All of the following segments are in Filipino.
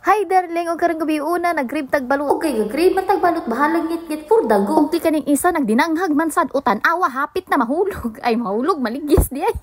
Hi darling, og karong gabi una nag-grib tagbalot. Okay, grib man tagbalot bahalang ngit-ngit for dago. Ug kaning isa nagdinanghag man sad utan awa hapit na mahulog. Ay mahulog maligis di ay.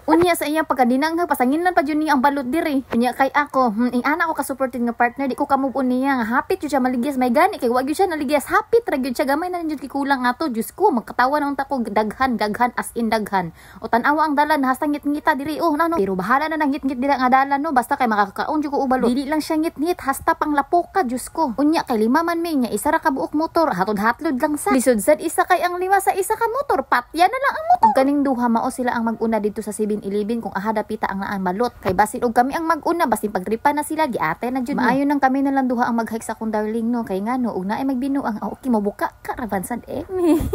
Unya sa iya pagkadinanghag pasanginan pa jud ni ang balot diri. Unya kay ako, ana ko ka supported nga partner di ko ka-move on niya nga hapit jud siya maligis may gani kay wa gyud siya naligyas hapit ra gyud siya gamay na jud kikulang ato. Diyos ko magkatawa nang ta ko daghan as in daghan. O tan-awa ang dalan hasta ngit-ngita diri. Oh nano pero bahala na nang ngit-ngit dira nga dalan no basta kay makakaon jud ko og balot. Dili lang siya ngit-ngit hasta pang lapoka Diyos ko. Unya kay lima man may nya isa ra ka buok motor hatod-hatlod lang sa. Lisod sad isa kay ang lima sa isa ka motor patya na lang ang motor. Ug kaning duha mao sila ang mag-una dito sa 7-Eleven kung ahada pita ang naan balot. Kay basin og kami ang mag-una basin pagripa na sila giate na jud. Maayo nang kami na lang duha ang mag-hike sa akong darling no kay ngano og naay magbinuang okay mabuka ka rabansan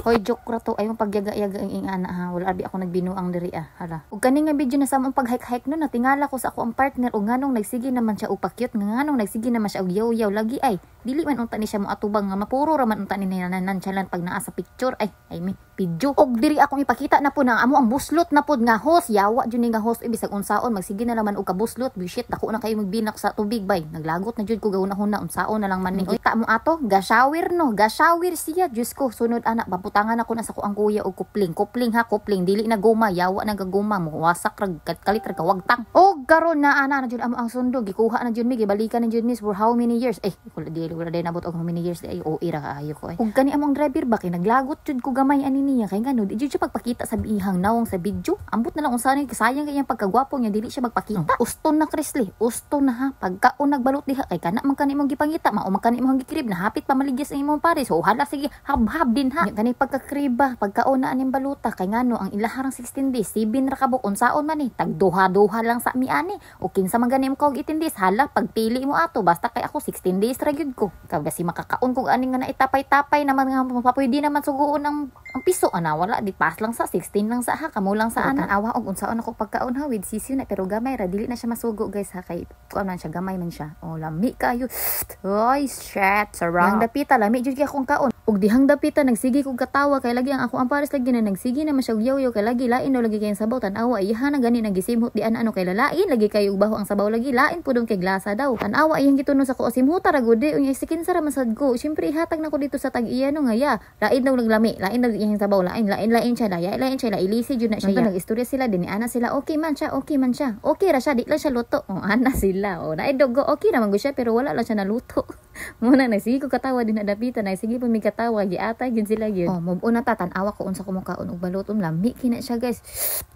Hoy joke ra to ayong pagyaga-yaga ang ana ha wala abi ako nagbinuang diri hala. Ug kani nga video na sa among pag-hike-hike no natingala ko sa ako ang partner og nganong nagsige naman siya upakyot nganong nagsige naman siya og yaw-yaw lagi ay dili man unta ni siya mo atubang nga mapuro ra man unta ni nananchalan pag naa sa picture ay may video og diri akong ipakita na po na amo ang buslot na pod nga host yawa jud ni nga host bisag unsaon magsige na naman og kabuslot bullshit dako na kayo magbinak sa tubig bay naglagot na jud ko gahuna-huna unsaon na lang man ni kita mo ato ga shower no ga shower siya Diyos ko sunod anak baputangan ako na sa ko ang kuya og kupling dili na guma yawa na gaguma mo wasak rag kalit rag kawagtang og karon na ana na jud amo ang sundo gikuha na jud mi gibalikan na jud mi for how many years wala day nabot og how many years ay o ira kaayo ko ug kani among driver ba kay naglagot jud ko gamay ani niya kay ngano di jud siya pagpakita sa bihang nawong sa video ambot na lang unsa ni sayang kay pagkagwapo niya dili siya magpakita uston na Krisli uston na ha pagkaon nagbalot diha kay kana man kani imong gipangita mao man kani imong gikrib na hapit pa maligis ang imong pare so hala sige habhab din ha kani pagkakriba pagkaon na aning baluta kay ngano ang ilaharang 16 days 7 ra kabuk unsaon man ni tagduha-duha lang sa mi ani o kinsa man ganim ko og 18 days hala pagpili mo ato basta kay ako 16 days ra gyud ko kasi makakaon kog aning nga naitapay-tapay naman nga mapapwede naman suguon ang piso ana wala di pas lang sa 16 lang sa ha kamo lang sa ana awa og unsaon ako pagkaon ha with sisyo na pero gamay ra dili na siya masugo guys ha kay kuan man siya gamay man siya oh lami kayo oy shit sarang dapita lami jud kay akong kaon ug dihang dapita nagsige kog katawa kay lagi ang ako ang pares lagi na nagsige na masya yaw-yaw kay lagi lain daw lagi kay sabaw tan-awa iha na gani nagisimhot di ano kay lalain lagi kayo baho ang sabaw lagi lain pudong kay glasa daw tan-awa iyang gituno sa ko simhuta ra gud unya sikin sa masad ko syempre ihatag na ko dito sa tag-iya no nga ya lain daw naglami lain daw iyang sabaw lain siya lain siya ilisi jud na siya nag-istorya sila din ni ana sila okay man siya okay ra siya di lang siya luto oh ana sila oh naay dogo okay ra man gud siya pero wala lang siya naluto muna nagsige ko katawa din na dapita nagsige pa mi katawa giatay gid sila gyud oh move on na tan-awa ko unsa ko makaon og balot lami kina siya guys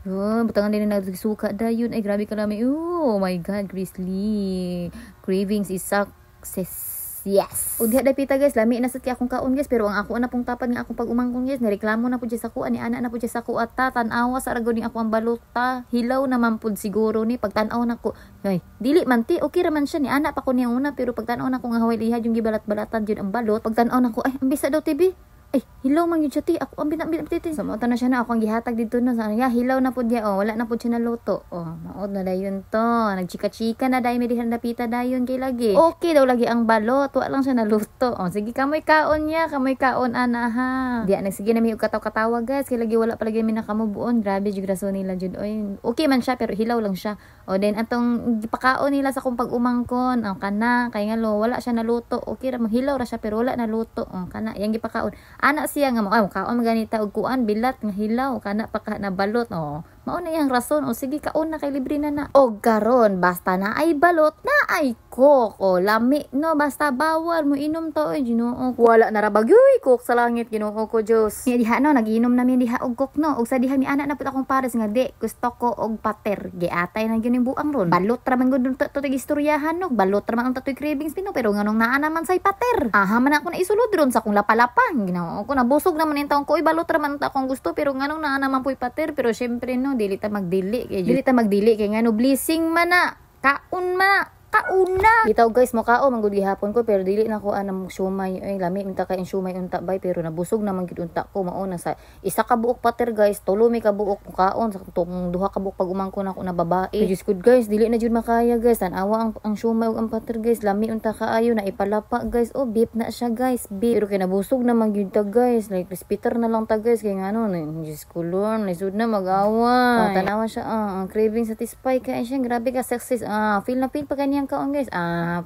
oh butangan din nagsuka dayon ay grabe ka lami oh my god Grizzly cravings is success. Yes. O diha dapita guys, lami na sad kay akong kaon guys, pero ang ako na pong tapad nga akong pag-umangkon guys, nireklamo na pud sa ko ani ana na pud sa ko ata tan-awa sa ragod ni ako ang balota. Hilaw naman pud siguro ni pagtan-aw nako. Ay, dili man ti okay ra man siya ni ana pa ko niya una pero pagtan-aw nako nga haway lihad yung gibalat-balatan jud ang balot. Pagtan-aw nako ay ambisa daw tibi. Ay, hilaw man yun siya ti. Ako ang binabit titi. So, mauta na siya na. Ako ang gihatag dito na. Sa kanya, hilaw na po diya. Oh, wala na po siya naluto. Oh, maot na dayon to. Nagchika-chika na dayon. May dihan napita dayon kay lagi. Okay daw lagi ang balot. Wala lang siya naluto. Oh, sige, kamoy kaon niya. Kamoy kaon, ana ha. Diya, nagsige na may kataw-katawa guys. Kay lagi wala palagi may nakamubuon. Grabe, yung rason nila dyan. Oy, okay man siya, pero hilaw lang siya. O, then, atong gipakaon nila sa kung pag-umangkon. Oh, kana. Kaya nga lo, wala siya naluto. Okay, hilaw ra siya, pero wala naluto. Oh, kana. Yang gipakaon. Ana siya nga mo kaon ganita og kuan bilat nga hilaw kana pa ka nabalot oh mao na yang rason o sige kaon na kay libre na og karon basta na ay balot na ay coke o lami no basta bawal mo inom to ay Ginoo wala na ra bagyoy coke sa langit Ginoo ko Dios diha no nagiinom namin diha og coke no og sa diha ni ana na pud akong pares nga di gusto ko og pater giatay na gyud buang ron balot ra man gud to istoryahan no balot ra man ang tatoy cravings pino pero nganong naa naman say pater aha man ako na isulod ron sa akong lapalapang Ginoo ko nabusog naman in taong ko balot ra man ta akong gusto pero nganong naa naman puy pater pero syempre no dili ta magdili kay ngano blessing man na kaon ma kauna bitaw guys mo kao manggud gihapon ko pero dili na ko anang siomay ay lami minta kay siomay unta bay pero nabusog naman gid unta ko mao na sa isa ka buok pater guys tulo mi ka buok kaon sa tong duha ka buok pag umangkon ako na babae just good guys dili na jud makaya guys tan-awa ang siomay ug ang pater guys lami unta kaayo na ipalapa guys oh beef na siya guys beef pero kay nabusog naman gid ta guys like repeater na lang ta guys kay ngano just kulon lisod na magawa tan-awa siya ang craving satisfy kay siya grabe ka success feel na feel pa kanya iyang kaon guys.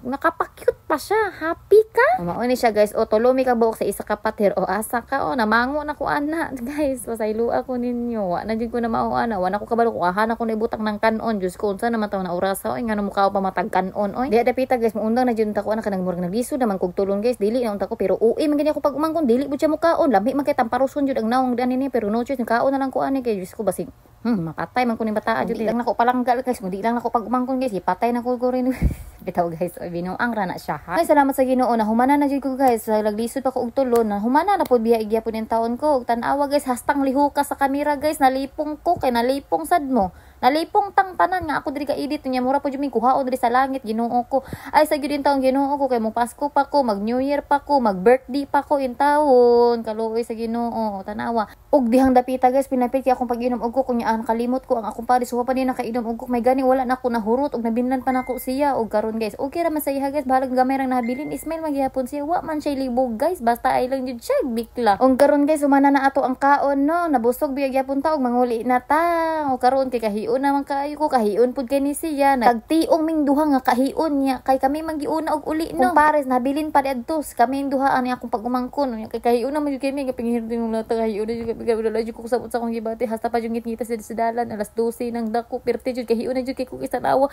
Nakapakyut pa siya. Happy ka? Mao ni siya guys. O tulomi ka buok sa isa ka patir. O asa ka o namango na ko ana. Guys, pasaylo ako ninyo. Wa na jud ko na mao ana. Wa na ko kabalo ko ahan ako na ibutang ng kanon. Diyos ko unsa naman taw na orasa oy ngano mukha pa matag kanon oy. Di dapita guys, muundang na jud ta ko ana kanang murag nagliso naman kog tulon guys. Dili na unta ko pero uwi man gani ako pag umangkon dili bud siya mukaon. Lami man kay tamparuson jud ang nawong dani ni pero no choice kaon na lang ko ani kay Diyos ko basig. Mapatay man ko ni bata jud. Di lang nako palanggal guys. Di lang nako pag umangkon guys. Ipatay na ko rin. Bitaw guys. Oy binuang ra na siya ha. Ay salamat sa Ginoo na humana na jud ko guys. Laglisod pa ko og tulon na humana na pud biya igyapon yung taon ko. Og tan-awa guys hastang liho ka sa kamera guys. Nalipong ko kay nalipong sad mo. Nalipong tang tanan nga ako diri ka edit niya mura po jud mi kuhaon diri sa langit Ginoo ko. Ay sa gyud taon Ginoo ko kay mo Pasko pa ko, mag New Year pa ko, mag birthday pa ko in taon. Kaluoy sa Ginoo tanawa. Og dihang dapita guys pinapiti akong pag-inom og ko kunya kalimot ko ang akong pare suha pa ni nakainom og ko may gani wala na ako nahurot og nabinlan pa nako siya og karon guys. Okay ra man sa iya guys bahalag gamay rang nabilin Ismail magyapon siya wa man siya libog guys basta ay lang jud siya bikla. Og karon guys humana na ato ang kaon no nabusog biya gyapon ta og manguli na ta. Og karon kay kahiun naman kaayo ko kahiun pud kay ni siya nagtiong ming duha nga kahiun niya kay kami manggiuna og uli no pares nabilin pa adtos kami ang duha ani akong pagumangkon kay kahiun naman jud kami kapingir ding mga kahiun jud wala jud ko sabot sa akong gibati hasta pa jud ngit-ngita sa dalan alas 12 nang dako perti jud kahiun na jud kay ko isa tawa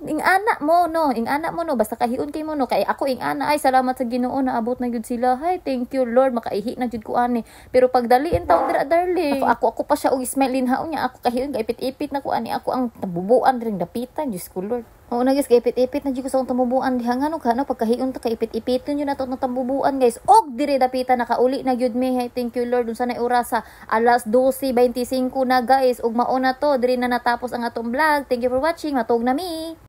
ing ana mo no basta kahiun kay mo no kay ako ing ana ay salamat sa Ginoo na abot na jud sila hay thank you Lord makaihi na jud ko ani pero pagdaliin taon dira darling ako pa siya og Ismailin haon niya ako kahiun kay ipit-ipit na ko ani ako ang tabubuan ring dapitan Diyos ko Lord. Oo na guys, kaipit-ipit na dyan ko sa akong tambubuan. Diha nga no ka, no, pagkahiyon ta, kaipit-ipitin yun na ito ng tambubuan guys. Og dire dapita, nakauli na yun me. Hey, thank you Lord. Dun sana orasa, alas 12:25 na guys. Og mauna to, dire na natapos ang atong vlog. Thank you for watching. Matog na mi.